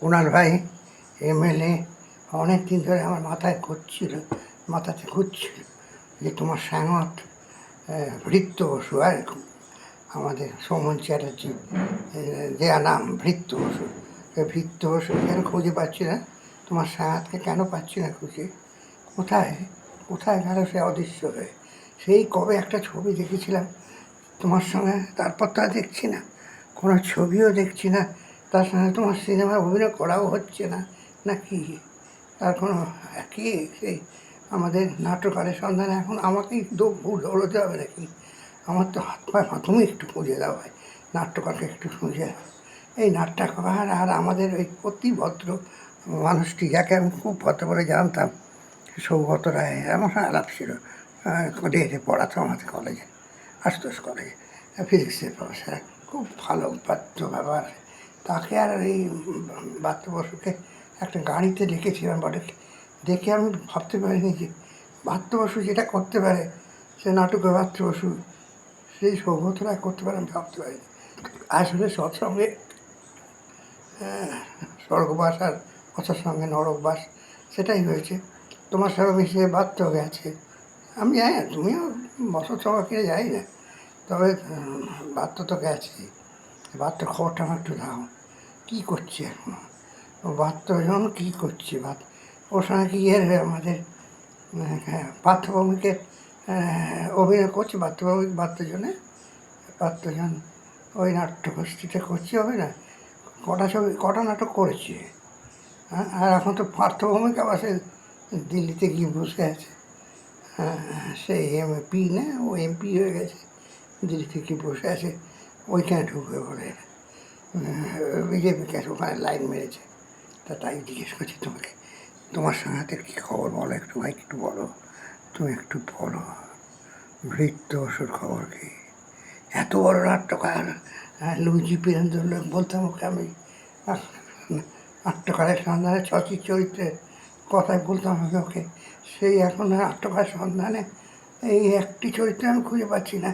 কুণাল ভাই এমএলএ অনেক দিন ধরে আমার মাথাতে ঘুরছিল যে তোমার সাংত ভৃত্য বসু আর আমাদের সৌমন চ্যাটার্জি দেয়া নাম ভৃত্য বসু। ভৃত্য বসু কেন খুঁজে পাচ্ছি না, তোমার সাংতকে কেন পাচ্ছি না খুঁজে, কোথায় কোথায় গেল সে অদৃশ্য হয়ে। সেই কবে একটা ছবি দেখেছিলাম তোমার সঙ্গে, তারপর তা দেখছি না, কোনো ছবিও দেখছি না, তার সঙ্গে তোমার সিনেমার অভিনয় করাও হচ্ছে না নাকি তার কোনো কি সেই আমাদের নাট্যকারের সন্ধানে এখন আমাকেই দৌড়তে হবে নাকি? আমার তো হাত পায়ে তুমি একটু খুঁজে দাও ভাই, নাট্যকারকে একটু খুঁজে দাও। এই নাট্যকার আর আমাদের ওই অতি ভদ্র মানুষটি, যাকে আমি খুব ভদ্র করে জানতাম, সৌগত রায়, আমার আলাপ ছিল, ডেটে পড়াতো আমাদের কলেজে, আশুতোষ কলেজে, ফিজিক্সের প্রফেসর, খুব ভালো বাদ্য ব্যবহার। তাকে আর এই বাদ্য বসুকে একটা গাড়িতে দেখেছিলাম বটে, দেখে আমি ভাবতে পারিনি যে বাদ্য বসু যেটা করতে পারে, সে নাটকে বাদ্য বসু সেই সৌগত রায় করতে পারে, আমি ভাবতে পারিনি। আসলে সৎসঙ্গে স্বর্গবাস আর কথার সঙ্গে নরকবাস, সেটাই হয়েছে। তোমার সঙ্গে মিশিয়ে বাধ্য গেছে, আমি যাই না, তুমিও বছর সবাইকে যাই না, তবে বাধ্য তো গেছে। বাধ্য খবরটা আমার একটু দাও, কী করছে এখন ও বাধ্যজন, কী করছে ওর সঙ্গে কি আমাদের পার্থভূমিকে অভিনয় করছে, বাধ্যজনে বাধ্যজন ওই নাট্যগোষ্ঠীতে করছে হবে না, কটা নাটক করেছে। আর এখন তো পার্থভূমিকা বাসে দিল্লিতে গিয়ে বসে আছে, সেই এমপি না, ও এমপি হয়ে গেছে, দিল্লি থেকে বসে আছে, ওইখানে ঢুকবে বলে বিজেপিকে ওখানে লাইন মেরেছে। তাই জিজ্ঞেস করছি তোমাকে, তোমার সঙ্গে কী খবর বলো একটু ভাই, একটু বলো, তুমি একটু বলো ভৃত্য বসুর খবর কি? এত বড় নাট্যকার, লুজি বীরেন্দ্র লোক বলতাম ওকে আমি, নাট্যকারের সন্ধানে চরিত্রের কথায় বলতাম আমি ওকে, সেই এখন নাট্যকার সন্ধানে এই একটি চরিত্রে আমি খুঁজে পাচ্ছি না,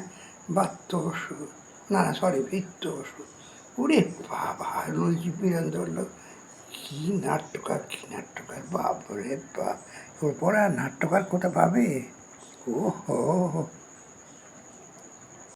বাদ্য বসু, না সরি ভৃত্য বসু। ওরে বাবা, লুজি বীরেন্দ্র লোক কী নাট্যকার, বাপ রে বাপ, ওর পরে আর নাট্যকার কোথা পাবে? ও হো,